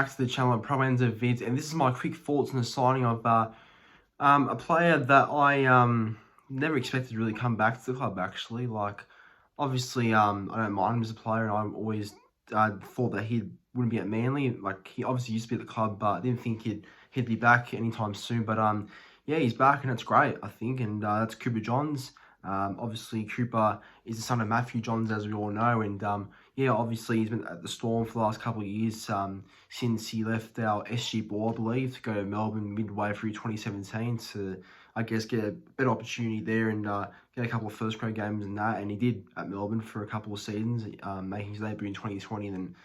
back to the channel Pro Enzo Vids, and this is my quick thoughts on the signing of a player that I never expected to really come back to the club. Actually, like obviously I don't mind him as a player, and I always thought that he wouldn't be at Manly. Like he obviously used to be at the club, but I didn't think he'd be back anytime soon. But yeah, he's back, and it's great, I think, and that's Cooper Johns. Obviously, Cooper is the son of Matthew Johns, as we all know, and yeah, obviously he's been at the Storm for the last couple of years since he left our SG Ball, I believe, to go to Melbourne midway through 2017 to, I guess, get a better opportunity there and get a couple of first grade games and that, and he did at Melbourne for a couple of seasons, making his debut in 2020 and then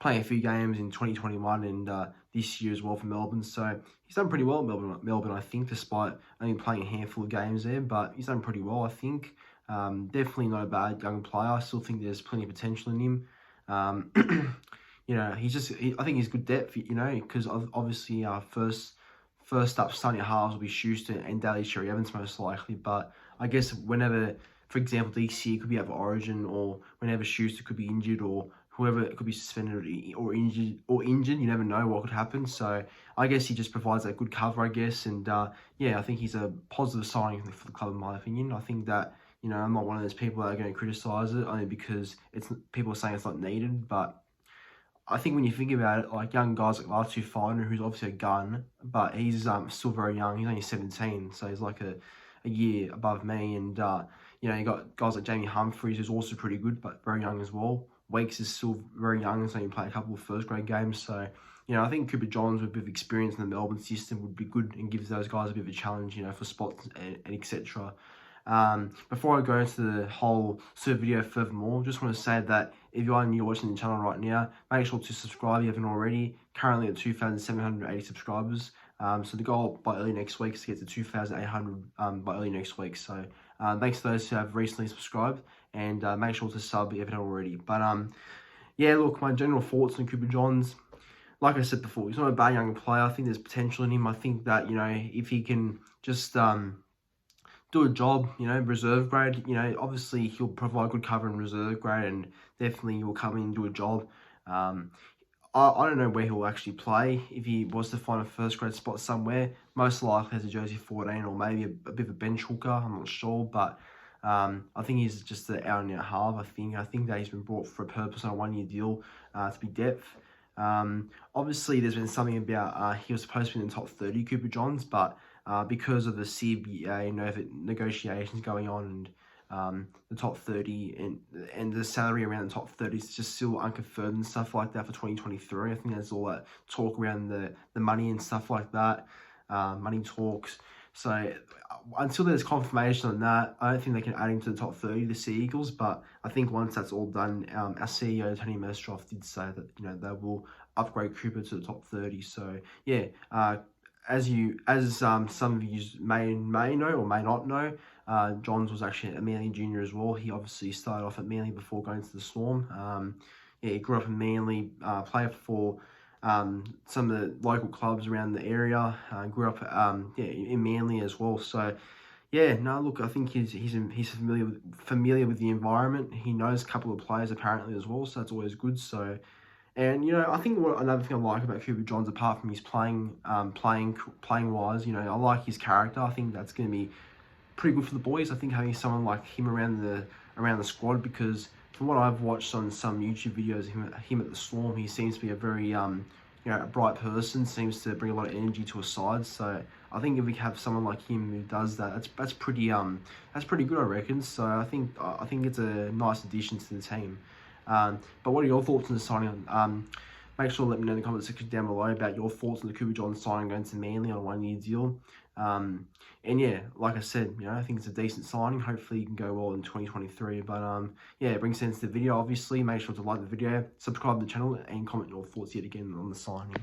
playing a few games in 2021 and this year as well for Melbourne. So he's done pretty well at Melbourne, I think, despite only playing a handful of games there. But he's done pretty well, I think. Definitely not a bad young player. I still think there's plenty of potential in him. You know, I think he's good depth, you know, because obviously our first up starting halves will be Schuster and Daly Cherry Evans most likely. But I guess whenever, for example, DC could be out of Origin, or whenever Schuster could be injured, or whoever could be suspended or injured, you never know what could happen. So I guess he just provides that good cover, I guess. And yeah, I think he's a positive signing for the club, in my opinion. I think that, you know, I'm not one of those people that are going to criticise it only because people are saying it's not needed. But I think when you think about it, like young guys like Latu Finer, who's obviously a gun, but he's still very young. He's only 17, so he's like a year above me. And you know, you got guys like Jamie Humphries, who's also pretty good, but very young as well. Wakes is still very young, and so he played a couple of first grade games. So, you know, I think Cooper Johns with a bit of experience in the Melbourne system would be good and gives those guys a bit of a challenge, you know, for spots and etc. Before I go into the whole sort of video furthermore, just want to say that if you are new watching the channel right now, make sure to subscribe if you haven't already. Currently at 2,780 subscribers. So the goal by early next week is to get to 2,800 by early next week. So thanks to those who have recently subscribed, and make sure to sub if you haven't already. But yeah, look, my general thoughts on Cooper Johns. Like I said before, he's not a bad young player. I think there's potential in him. I think that, you know, if he can just do a job, you know, reserve grade, you know, obviously he'll provide good cover in reserve grade, and definitely he'll come in and do a job. I don't know where he'll actually play. If he was to find a first grade spot somewhere, most likely as a jersey 14 or maybe a bit of a bench hooker. I'm not sure, but I think he's just the out and out half. I think that he's been brought for a purpose on a 1-year deal to be depth. Obviously, there's been something about he was supposed to be in the top 30, Cooper Johns, but because of the CBA negotiations going on, and the top 30 and the salary around the top 30 is just still unconfirmed and stuff like that for 2023. I think there's all that talk around the money and stuff like that, money talks. So until there's confirmation on that, I don't think they can add him to the top 30, the Sea Eagles. But I think once that's all done, our CEO Tony Mestrov did say that, you know, they will upgrade Cooper to the top 30. So yeah, as some of you may know or may not know, Johns was actually a Manly junior as well. He obviously started off at Manly before going to the Storm. Yeah, he grew up in Manly, played for some of the local clubs around the area. Grew up yeah, in Manly as well. So yeah, no, look, I think he's familiar with the environment. He knows a couple of players apparently as well, so that's always good. So. And, you know, I think another thing I like about Cooper Johns, apart from his playing wise, you know, I like his character. I think that's going to be pretty good for the boys. I think having someone like him around the squad, because from what I've watched on some YouTube videos of him at the Storm, he seems to be a very, you know, a bright person, seems to bring a lot of energy to a side. So I think if we have someone like him who does that, that's pretty good, I reckon. So I think it's a nice addition to the team. But what are your thoughts on the signing? Make sure to let me know in the comment section down below about your thoughts on the Cooper Johns signing going to Manly on a 1-year deal. And yeah, like I said, you know, I think it's a decent signing. Hopefully you can go well in 2023. But yeah, it brings sense to the video. Obviously, make sure to like the video, subscribe to the channel, and comment your thoughts yet again on the signing.